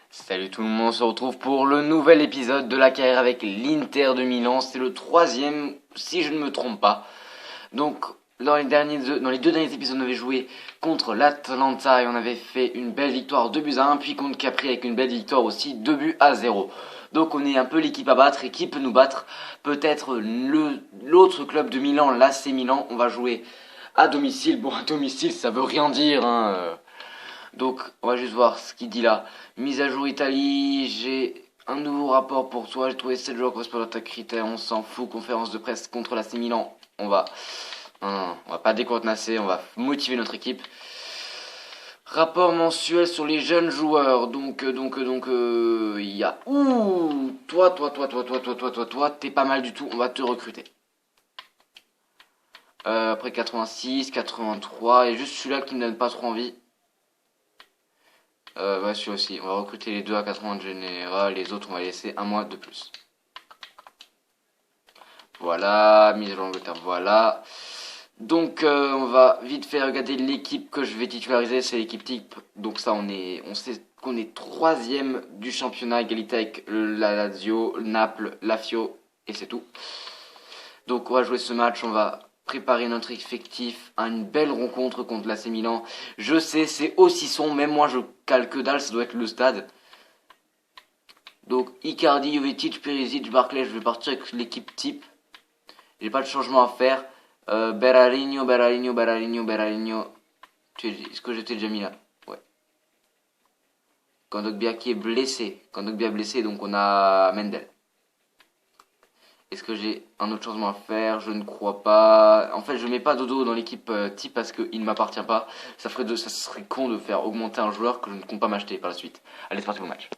Salut tout le monde, on se retrouve pour le nouvel épisode de la carrière avec l'Inter de Milan. C'est le troisième, si je ne me trompe pas. Donc, dans les deux derniers épisodes, on avait joué contre l'Atalanta et on avait fait une belle victoire 2 buts à 1, puis contre Capri avec une belle victoire aussi 2 buts à 0. Donc on est un peu l'équipe à battre et qui peut nous battre. Peut-être l'autre club de Milan, l'AC Milan. On va jouer à domicile. Bon, à domicile, ça veut rien dire, hein. Donc, on va juste voir ce qu'il dit là. Mise à jour Italie, j'ai un nouveau rapport pour toi. J'ai trouvé 7 joueurs correspondant à ta critère. On s'en fout. Conférence de presse contre l'AC Milan. On va pas décontenasser. On va motiver notre équipe. Rapport mensuel sur les jeunes joueurs. Il y a. Ouh, toi, t'es pas mal du tout. On va te recruter. Après 86, 83, et juste celui-là qui me donne pas trop envie. Ouais, celui aussi. On va recruter les deux à 80 de général. Les autres, on va laisser un mois de plus. Voilà, mise à l'Angleterre, voilà. Donc, on va vite faire regarder l'équipe que je vais titulariser. C'est l'équipe type. Donc ça, on sait qu'on est troisième du championnat, égalité avec la Lazio, Naples, la Fio, et c'est tout. Donc, on va jouer ce match. On va préparer notre effectif à une belle rencontre contre l'AC Milan. Je sais, c'est aussi son, même moi je calque que dalle, ça doit être le stade. Donc Icardi, Jovetic, Perisic, Barclay, je vais partir avec l'équipe type. J'ai pas de changement à faire. Berarino. Est-ce que j'étais déjà mis là? Ouais. Kondogbia qui est blessé. Kondogbia blessé, donc on a Mendel. Est-ce que j'ai un autre changement à faire? Je ne crois pas. En fait, je mets pas Dodo dans l'équipe type parce qu'il ne m'appartient pas. Ça serait con de faire augmenter un joueur que je ne compte pas m'acheter par la suite. Allez, c'est parti pour le match.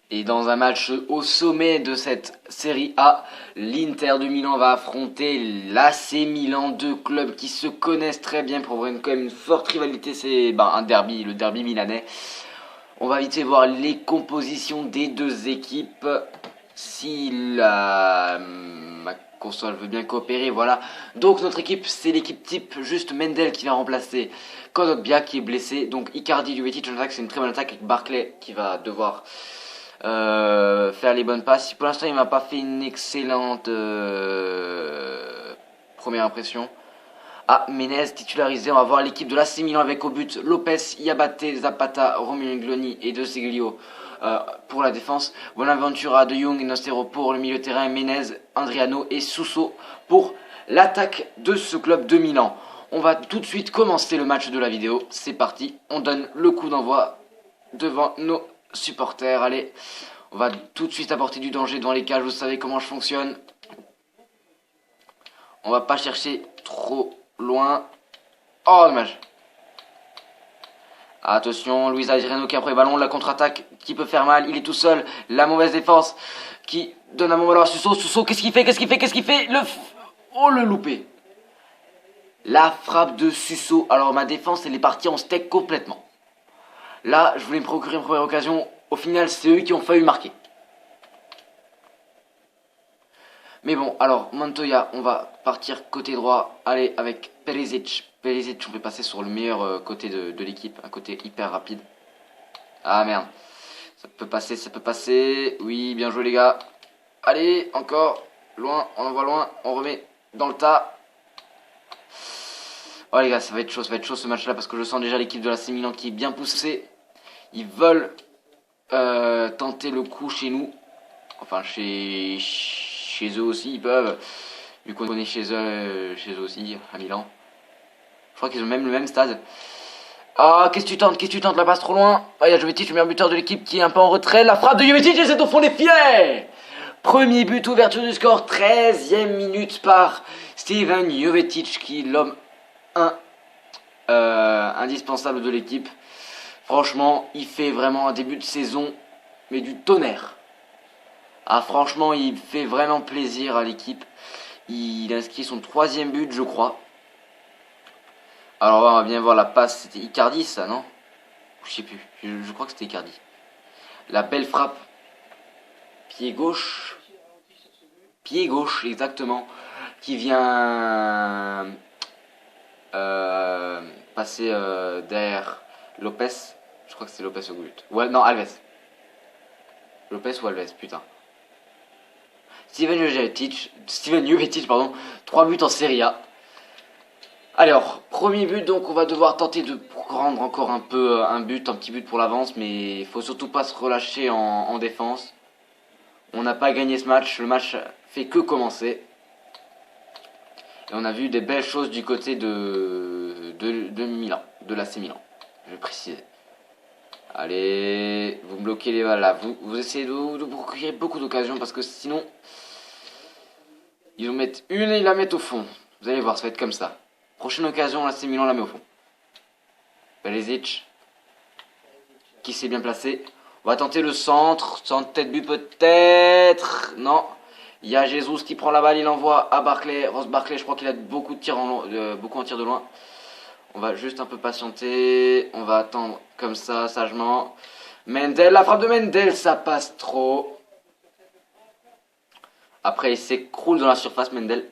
Et dans un match au sommet de cette série A, l'Inter de Milan va affronter l'AC Milan, deux clubs qui se connaissent très bien pour avoir quand même une forte rivalité. C'est un derby, le derby milanais. On va vite voir les compositions des deux équipes. Si ma console veut bien coopérer, voilà. Donc notre équipe, c'est l'équipe type, juste Mendel qui va remplacer Kondogbia qui est blessé. Donc Icardi, Jovetic en attaque, c'est une très bonne attaque avec Barclay qui va devoir faire les bonnes passes. Pour l'instant, il m'a pas fait une excellente première impression. Ah, Menez titularisé, on va voir l'équipe de l'AC Milan avec au but Lopez, Iabate, Zapata, Romelu Gloni et De Seglio pour la défense. Bonaventura, De Jong et Nostero pour le milieu de terrain, Menez, Andriano et Suso pour l'attaque de ce club de Milan. On va tout de suite commencer le match de la vidéo. C'est parti, on donne le coup d'envoi devant nos supporters. Allez, on va tout de suite apporter du danger devant les cages. Vous savez comment je fonctionne. On va pas chercher trop loin. Oh, dommage. Attention, Luis Adriano qui a pris le ballon, la contre-attaque qui peut faire mal, il est tout seul, la mauvaise défense qui donne un bon ballon à Suso. Suso, qu'est-ce qu'il fait Oh, le loupé. La frappe de Suso. Alors ma défense, elle est partie en steak complètement. Là, je voulais me procurer une première occasion. Au final, c'est eux qui ont failli marquer. Mais bon, alors, Montoya, on va partir côté droit. Allez, avec Perisic. Perisic, on peut passer sur le meilleur côté de l'équipe. Un côté hyper rapide. Ah, merde. Ça peut passer. Oui, bien joué, les gars. Allez, encore. Loin, on envoie loin. On remet dans le tas. Oh, les gars, ça va être chaud ce match-là. Parce que je sens déjà l'équipe de la C Milan qui est bien poussée. Ils veulent tenter le coup chez nous. Enfin, chez eux aussi, ils peuvent. Vu qu'on est chez eux aussi, à Milan. Je crois qu'ils ont même le même stade. Ah, qu'est-ce que tu tentes? La passe trop loin. Ah, il y a Jovetic, le meilleur buteur de l'équipe, qui est un peu en retrait. La frappe de Jovetic, et c'est au fond des filets. Premier but, ouverture du score, 13e minute par Steven Jovetic, qui est l'homme indispensable de l'équipe. Franchement, il fait vraiment un début de saison, mais du tonnerre. Ah, franchement, il fait vraiment plaisir à l'équipe. Il a inscrit son 3e but, je crois. Alors, on va bien voir la passe. C'était Icardi, ça, non? Je sais plus. Je crois que c'était Icardi. La belle frappe. Pied gauche. Pied gauche, exactement. Qui vient passer derrière Lopez. Je crois que c'est Lopez au but. Ouais, non, Alves. Lopez ou Alves, putain. Steven Jovetic, pardon, 3 buts en Serie A. Alors, premier but, donc on va devoir tenter de prendre encore un petit but pour l'avance, mais il faut surtout pas se relâcher en défense. On n'a pas gagné ce match, le match fait que commencer. Et on a vu des belles choses du côté de Milan, de l'AC Milan, je vais préciser. Allez, vous bloquez les balles là, vous essayez de vous procurer beaucoup d'occasions parce que sinon, ils vont mettre une et ils la mettent au fond. Vous allez voir, ça va être comme ça. Prochaine occasion, l'AC Milan la met au fond. Perisic, qui s'est bien placé. On va tenter le centre, sans tête but peut-être. Non. Il y a Jesus qui prend la balle, il envoie à Barclay. Ross Barclay, je crois qu'il a beaucoup en tir de loin. On va juste un peu patienter. On va attendre comme ça, sagement. Mendel, la frappe de Mendel, ça passe trop. Après, il s'écroule dans la surface, Mendel.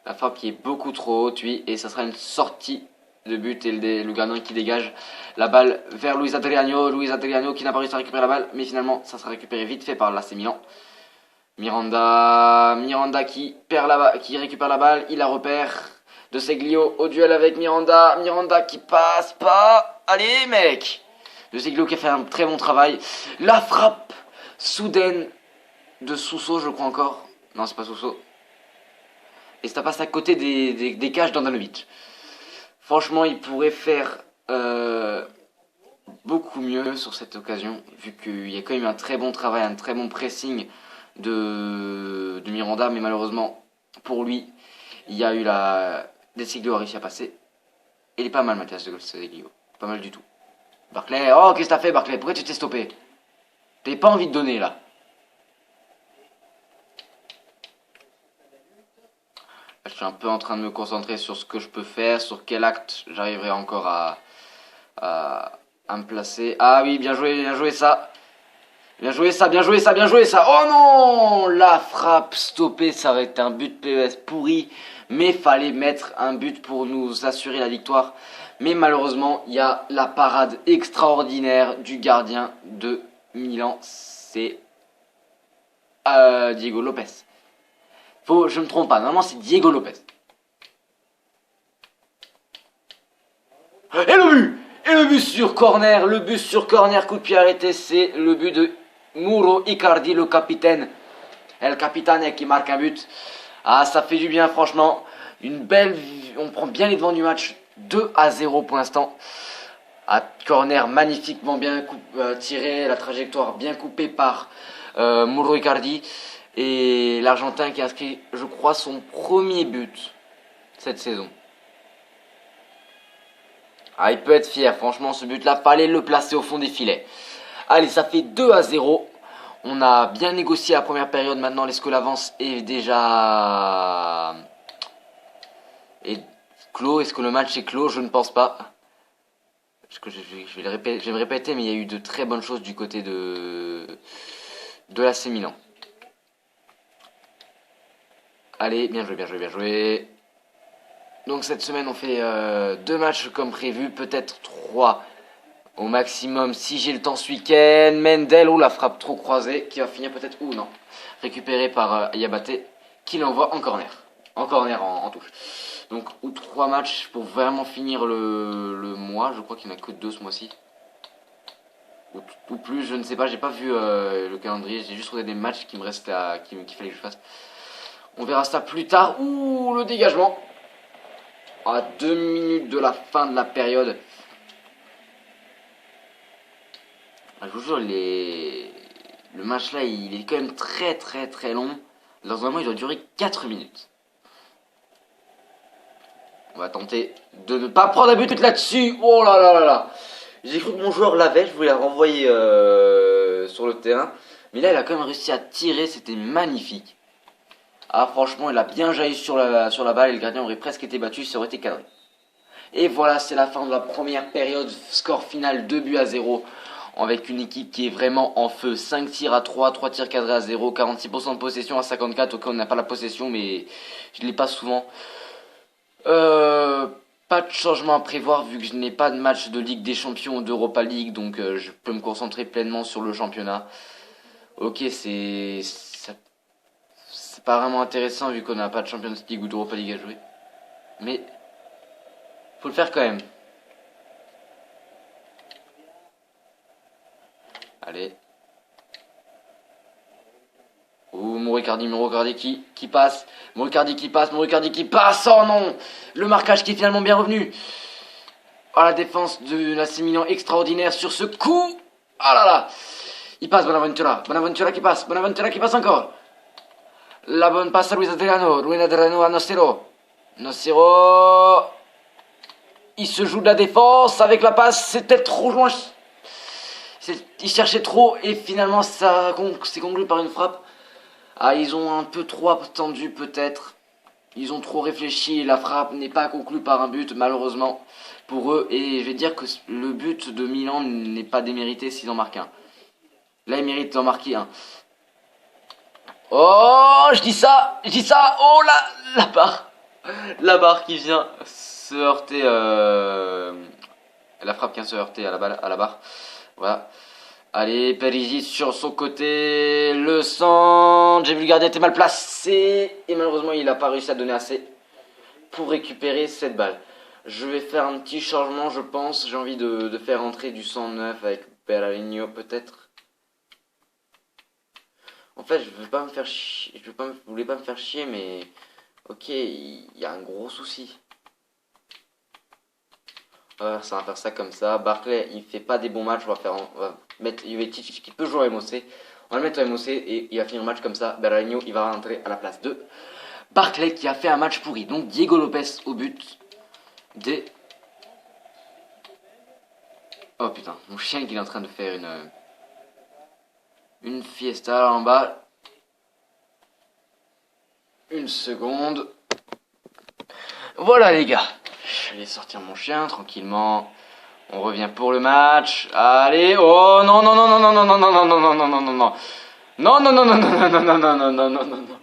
La frappe qui est beaucoup trop haute, oui. Et ça sera une sortie de but et le gardien qui dégage la balle vers Luis Adriano. Luis Adriano qui n'a pas réussi à récupérer la balle. Mais finalement, ça sera récupéré vite fait par l'AC Milan. Miranda qui récupère la balle. Il la repère. De Seglio au duel avec Miranda. Miranda qui passe pas. Allez, mec. De Seglio qui a fait un très bon travail. La frappe soudaine de Sousso, je crois encore. Non, c'est pas Sousso. Et ça passe à côté des cages d'Andanovic. Franchement, il pourrait faire beaucoup mieux sur cette occasion, vu qu'il y a quand même un très bon travail, un très bon pressing de Miranda, mais malheureusement, pour lui, il y a eu De Seglio a réussi à passer. Il est pas mal, Mathias De Seglio. Pas mal du tout. Barclay, oh, qu'est-ce que t'as fait, Barclay? Pourquoi tu t'es stoppé? T'as pas envie de donner, là. Je suis un peu en train de me concentrer sur ce que je peux faire, sur quel acte j'arriverai encore à me placer. Ah oui, bien joué ça. Bien joué ça. Oh non! La frappe stoppée, ça aurait été un but PES pourri. Mais fallait mettre un but pour nous assurer la victoire. Mais malheureusement, il y a la parade extraordinaire du gardien de Milan. C'est Diego Lopez. Je me trompe pas, normalement c'est Diego Lopez. Et le but sur corner, coup de pied arrêté, c'est le but de Mauro Icardi, le capitaine. El Capitane qui marque un but. Ah, ça fait du bien franchement. On prend bien les devants du match. 2-0 pour l'instant. À corner magnifiquement bien tiré, la trajectoire bien coupée par Mauro Icardi. Et l'Argentin qui a inscrit, je crois, son premier but cette saison. Ah, il peut être fier, franchement, ce but-là, fallait le placer au fond des filets. Allez, ça fait 2-0. On a bien négocié la première période. Maintenant, est-ce que l'avance est déjà clos? Est-ce que le match est clos? Je ne pense pas. Parce que je vais me répéter, mais il y a eu de très bonnes choses du côté de l'AC Milan. Allez, bien joué. Donc cette semaine, on fait 2 matchs comme prévu, peut-être 3 au maximum si j'ai le temps ce week-end. Mendel, la frappe trop croisée, qui va finir peut-être, ou non, récupéré par Yabate, qui l'envoie en corner. En corner, en touche. Donc, 3 matchs pour vraiment finir le mois. Je crois qu'il n'y en a que 2 ce mois-ci. Ou plus, je ne sais pas, j'ai pas vu le calendrier. J'ai juste regardé des matchs qui me restaient qu'il fallait que je fasse. On verra ça plus tard. Ouh, le dégagement. À 2 minutes de la fin de la période. Je vous jure, le match là, il est quand même très long. Normalement, il doit durer 4 minutes. On va tenter de ne pas prendre un but là-dessus. Oh là là là là. J'ai cru que mon joueur l'avait, je voulais la renvoyer sur le terrain. Mais là, il a quand même réussi à tirer, c'était magnifique. Ah, franchement, il a bien jailli sur la balle et le gardien aurait presque été battu, ça aurait été cadré. Et voilà, c'est la fin de la première période. Score final 2-0. Avec une équipe qui est vraiment en feu. 5 tirs à 3, 3 tirs cadrés à 0, 46% de possession à 54. Ok, on n'a pas la possession, mais je ne l'ai pas souvent. pas de changement à prévoir vu que je n'ai pas de match de Ligue des Champions ou d'Europa League, donc je peux me concentrer pleinement sur le championnat. Ok, c'est pas vraiment intéressant vu qu'on n'a pas de Champions League ou d'Europa League à jouer. Mais faut le faire quand même. Allez. Ouh, Moricardi qui passe. Moricardi qui passe. Oh non! Le marquage qui est finalement bien revenu. Oh, la défense de l'AC Milan extraordinaire sur ce coup. Oh là là! Il passe Bonaventura. Bonaventura qui passe encore. La bonne passe à Luis Adriano à Nocero. Nocero. Il se joue de la défense avec la passe. C'était trop loin. Il cherchait trop et finalement ça s'est conclu par une frappe. Ah, ils ont un peu trop attendu peut-être. Ils ont trop réfléchi et la frappe n'est pas conclue par un but malheureusement pour eux. Et je vais dire que le but de Milan n'est pas démérité s'ils en marquent un. Là ils méritent d'en marquer un. Oh, je dis ça. Oh là, la barre qui vient se heurter. La frappe qui vient se heurter à la barre. Voilà. Allez, Perisic sur son côté. Le centre. J'ai vu le gardien était mal placé. Et malheureusement, il n'a pas réussi à donner assez pour récupérer cette balle. Je vais faire un petit changement, je pense. J'ai envie de faire entrer du 109 avec Berarino peut-être. En fait, je veux pas me faire chier. Je voulais pas me faire chier, mais ok, il y a un gros souci. Ça va faire ça comme ça. Barclay, il fait pas des bons matchs. On va mettre Jovetic qui peut jouer à MOC. On va le mettre à MOC et il va finir le match comme ça. Berarino, il va rentrer à la place de Barclay qui a fait un match pourri. Donc Diego Lopez au but. Oh putain, mon chien qui est en train de faire une fiesta là en bas. Une seconde. Voilà les gars. Je vais sortir mon chien tranquillement. On revient pour le match. Allez. Oh non non non non non non non non non non non non non non. Non non non non non non non non non non non non non.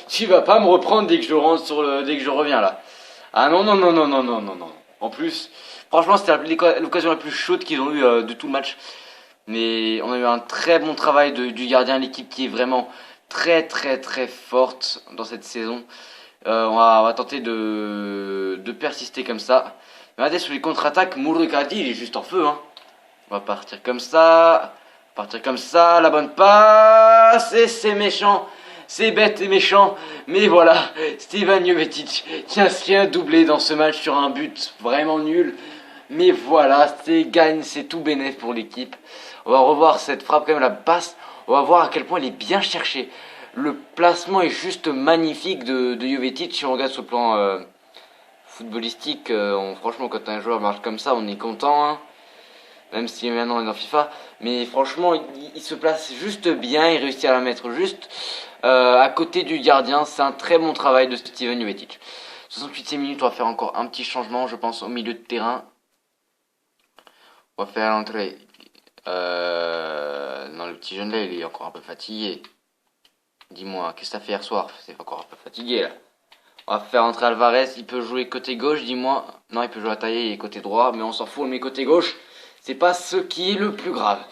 Tu vas pas me reprendre dès que je rentre dès que je reviens là. Ah non non non non non non non non. En plus, franchement c'était l'occasion la plus chaude qu'ils ont eu de tout le match. Mais on a eu un très bon travail du gardien, l'équipe qui est vraiment très très très forte dans cette saison. On va tenter de persister comme ça. Regardez sur les contre-attaques, Muricardi il est juste en feu. Hein. On va partir comme ça. La bonne passe. Et c'est méchant. C'est bête et méchant. Mais voilà, Stevan Jovetic qui inscrit un doublé dans ce match sur un but vraiment nul. Mais voilà, c'est tout bénéf pour l'équipe. On va revoir cette frappe quand même, la passe. On va voir à quel point elle est bien cherchée. Le placement est juste magnifique de Jovetic. Si on regarde sur le plan footballistique, franchement, quand un joueur marche comme ça, on est content. Hein. Même si maintenant on est dans FIFA. Mais franchement, il se place juste bien. Il réussit à la mettre juste à côté du gardien. C'est un très bon travail de Stevan Jovetic. 68e minute, on va faire encore un petit changement, je pense, au milieu de terrain. On va faire l'entrée. Non, le petit jeune là, il est encore un peu fatigué. Dis-moi, qu'est-ce que t'as fait hier soir? C'est encore un peu fatigué là. On va faire entrer Alvarez, il peut jouer côté gauche, dis-moi. Non, il peut jouer à tailler, il est côté droit, mais on s'en fout, on le met côté gauche. C'est pas ce qui est le plus grave.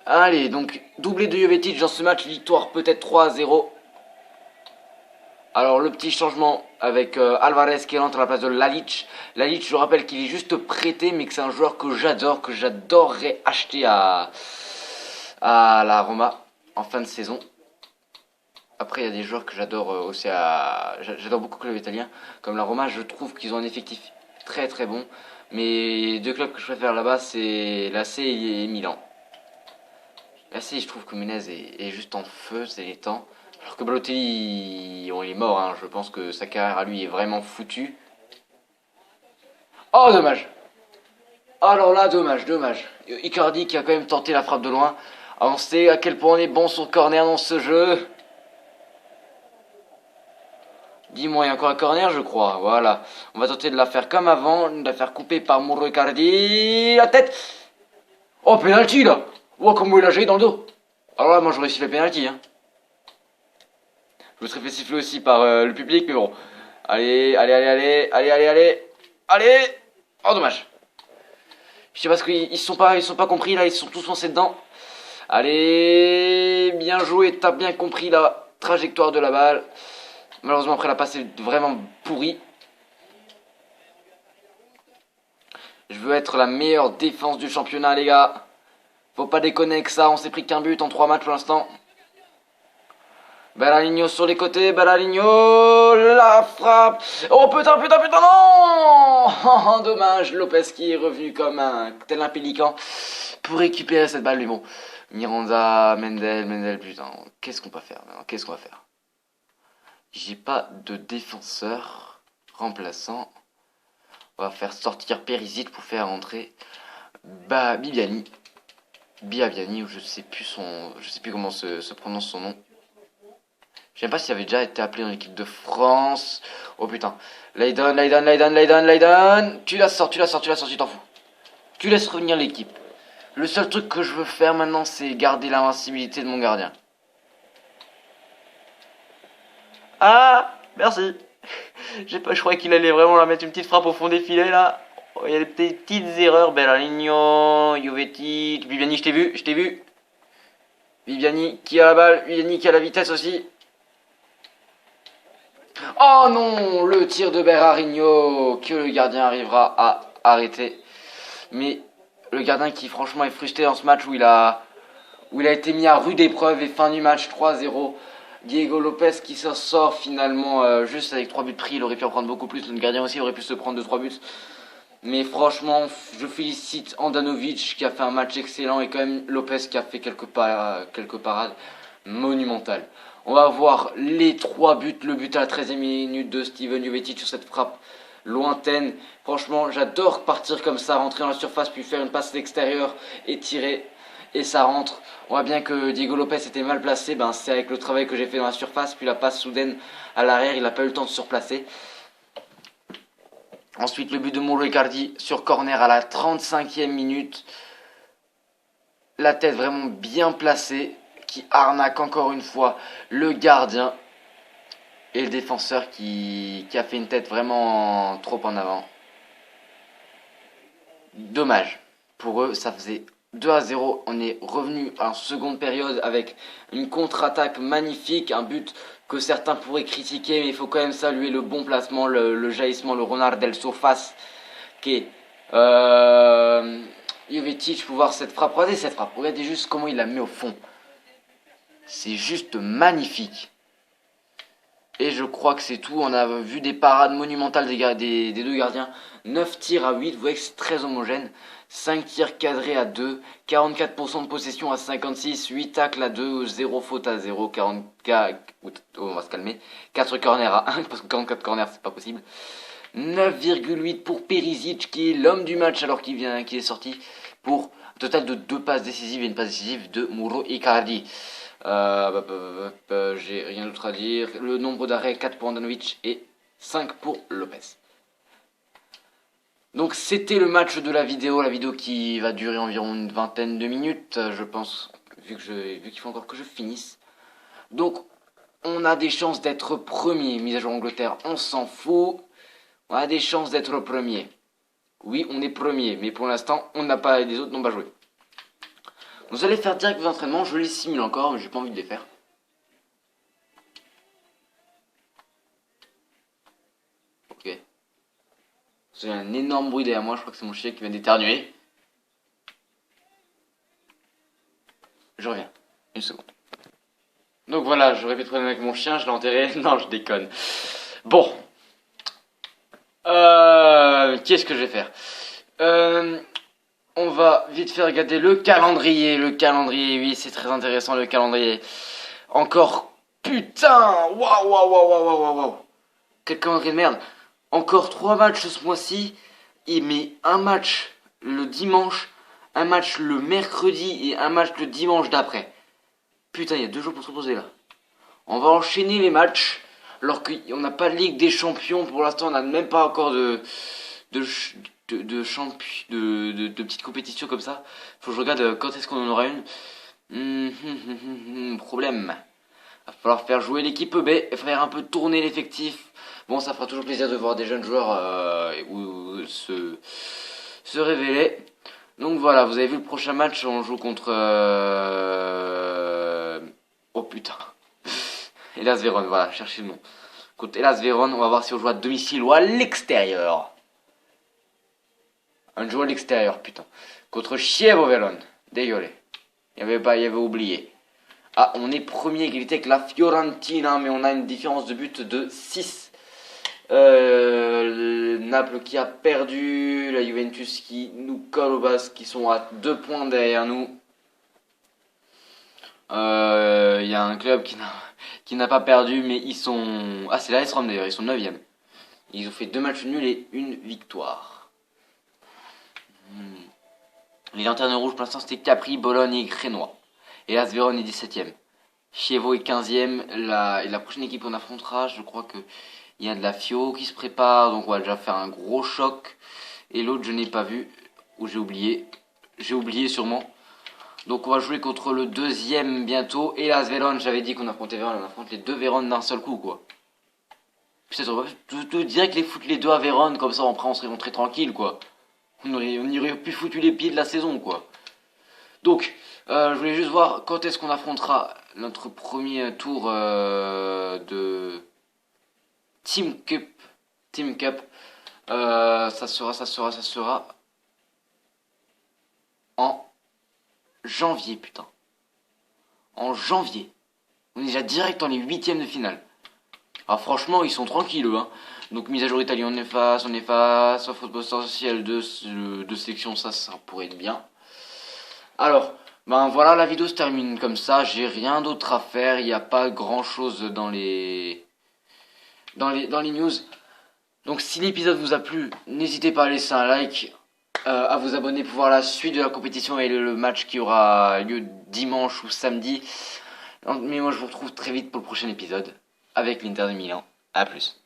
Allez, donc doublé de Jovetic dans ce match, victoire peut-être 3-0. Alors le petit changement avec Alvarez qui rentre à la place de Lalic. Lalic, je rappelle qu'il est juste prêté, mais que c'est un joueur que j'adorerais acheter à la Roma en fin de saison. Après, il y a des joueurs que j'adore aussi j'adore beaucoup les clubs italiens. Comme la Roma, je trouve qu'ils ont un effectif très très bon. Mais deux clubs que je préfère là-bas, c'est l'AC et Milan. L'AC, je trouve que Menez est juste en feu, c'est les temps. Alors que Balotelli, il est mort, hein. Je pense que sa carrière à lui est vraiment foutue. Oh, dommage. Alors là, dommage. Icardi qui a quand même tenté la frappe de loin. On sait à quel point on est bon sur corner dans ce jeu. Dis-moi, il y a encore un corner, je crois. Voilà. On va tenter de la faire comme avant, de la faire couper par Muricardi. La tête. Oh, penalty là. Oh, comment il a géré dans le dos. Alors là, moi j'aurais sifflé penalty. Hein. Je me serais fait siffler aussi par le public, mais bon. Allez. Allez. Oh, dommage. Je sais pas ce qu'ils sont pas compris là, ils sont tous foncés dedans. Allez, bien joué, t'as bien compris la trajectoire de la balle. Malheureusement après la passe est vraiment pourrie. Je veux être la meilleure défense du championnat les gars. Faut pas déconner avec ça, on s'est pris qu'un but en 3 matchs pour l'instant. Berraligno sur les côtés, Berraligno, la frappe. Oh putain, non. Dommage, Lopez qui est revenu comme tel un pélican pour récupérer cette balle. Mais bon, Miranda, Mendel, putain, qu'est-ce qu'on peut faire maintenant? Qu'est-ce qu'on va faire? J'ai pas de défenseur remplaçant. On va faire sortir Perisic pour faire entrer Bibiani, ou je sais plus comment se prononce son nom. Je sais pas s'il avait déjà été appelé dans l'équipe de France. Oh putain. Leiden. Tu la sors, tu t'en fous. Tu laisses revenir l'équipe. Le seul truc que je veux faire maintenant, c'est garder l'invincibilité de mon gardien. Ah, merci. Je croyais qu'il allait vraiment la mettre une petite frappe au fond des filets là. Oh, il y a des petites erreurs. Berraligno, Jovetic, Viviani, je t'ai vu. Viviani qui a la balle, Viviani qui a la vitesse aussi. Oh non, le tir de Berraligno que le gardien arrivera à arrêter. Mais le gardien qui franchement est frustré dans ce match où il a été mis à rude épreuve et fin du match 3-0. Diego Lopez qui s'en sort finalement juste avec 3 buts pris, il aurait pu en prendre beaucoup plus. Le gardien aussi aurait pu se prendre 2-3 buts. Mais franchement, je félicite Andanovic qui a fait un match excellent et quand même Lopez qui a fait quelques parades monumentales. On va voir les 3 buts, le but à la 13e minute de Steven Jovetic sur cette frappe lointaine. Franchement, j'adore partir comme ça, rentrer dans la surface puis faire une passe à l'extérieur et tirer. Et ça rentre. On voit bien que Diego Lopez était mal placé. C'est avec le travail que j'ai fait dans la surface. Puis la passe soudaine à l'arrière, il n'a pas eu le temps de se surplacer. Ensuite, le but de Mauro Icardi sur corner à la 35e minute. La tête vraiment bien placée. Qui arnaque encore une fois le gardien. Et le défenseur qui a fait une tête vraiment trop en avant. Dommage. Pour eux, ça faisait 2-0, on est revenu en seconde période avec une contre-attaque magnifique, un but que certains pourraient critiquer, mais il faut quand même saluer le bon placement, le jaillissement, le renard del Sofas, qui est Jovetic pour voir cette frappe. Regardez cette frappe, regardez juste comment il la met au fond. C'est juste magnifique. Et je crois que c'est tout. On a vu des parades monumentales des deux gardiens. 9 tirs à 8, vous voyez que c'est très homogène. 5 tirs cadrés à 2, 44% de possession à 56, 8 tacles à 2, 0 faute à 0, 44... on va se calmer. 4 corners à 1, parce que 44 corners c'est pas possible. 9,8 pour Perisic qui est l'homme du match alors qu'il est sorti pour un total de 2 passes décisives et une passe décisive de Mauro Icardi. J'ai rien d'autre à dire. Le nombre d'arrêts 4 pour Andanovic et 5 pour Lopez. Donc c'était le match de la vidéo qui va durer environ une vingtaine de minutes, je pense, vu qu'il faut encore que je finisse. Donc on a des chances d'être premier, mise à jour Angleterre, on s'en fout. On a des chances d'être premier. Oui, on est premier, mais pour l'instant, les autres n'ont pas joué. Vous allez faire direct vos entraînements, je les simule encore, mais j'ai pas envie de les faire. Ok. C'est un énorme bruit derrière moi, je crois que c'est mon chien qui vient d'éternuer. Je reviens, une seconde. Donc voilà, je répète problème avec mon chien, je l'ai enterré. Non, je déconne. Bon. Qu'est-ce que je vais faire? On va vite faire regarder le calendrier. Le calendrier, oui, c'est très intéressant le calendrier. Encore, putain, waouh. Quel calendrier de merde. Encore 3 matchs ce mois-ci. Il met un match le dimanche, un match le mercredi et un match le dimanche d'après. Putain, il y a 2 jours pour se reposer là. On va enchaîner les matchs. Alors qu'on n'a pas de Ligue des Champions pour l'instant, on n'a même pas encore de petites compétitions comme ça. Faut que je regarde quand est-ce qu'on en aura une. Problème. Va falloir faire jouer l'équipe B, faire un peu tourner l'effectif. Bon, ça fera toujours plaisir de voir des jeunes joueurs se révéler. Donc voilà, vous avez vu le prochain match, on joue contre... Oh putain. Hellas Vérone, voilà, cherchez le nom. Contre Hellas Vérone, on va voir si on joue à domicile ou à l'extérieur. Un joue à l'extérieur, putain. Contre Chievo Vérone. Dégueulé. Il y avait oublié. Ah, on est premier égalité avec la Fiorentina, mais on a une différence de but de 6. Naples qui a perdu, la Juventus qui nous colle au basque, qui sont à 2 points derrière nous. Il y a un club qui n'a pas perdu, mais ils sont... Ah, c'est l'AS Rome d'ailleurs, ils sont 9ème. Ils ont fait 2 matchs nuls et 1 victoire. Les lanternes rouges pour l'instant c'était Capri, Bologne et Crénois. Et Las Vérone est 17ème. Chievo est 15ème. La prochaine équipe qu'on affrontera, je crois que il y a de la Fio qui se prépare, donc on va déjà faire un gros choc. Et l'autre je n'ai pas vu, ou j'ai oublié. J'ai oublié sûrement. Donc on va jouer contre le deuxième bientôt. Et Las Vérone, j'avais dit qu'on affrontait Vérone, on affronte les 2 Vérones d'un seul coup quoi. Peut-être on va direct les foutre les 2 à Vérone, comme ça après on serait rentré tranquille quoi. On y aurait pu foutu les pieds de la saison quoi. Donc, je voulais juste voir quand est-ce qu'on affrontera notre premier tour de Team Cup. Team Cup. Ça sera en janvier, putain. En janvier. On est déjà direct dans les 8ème de finale. Ah franchement, ils sont tranquilles, hein. Donc mise à jour Italie, on efface, offre potentiel de sélection, ça pourrait être bien. Alors, ben voilà, la vidéo se termine comme ça, j'ai rien d'autre à faire, il n'y a pas grand chose dans les news. Donc si l'épisode vous a plu, n'hésitez pas à laisser un like, à vous abonner pour voir la suite de la compétition et le match qui aura lieu dimanche ou samedi. Mais moi je vous retrouve très vite pour le prochain épisode avec l'Inter de Milan. A plus.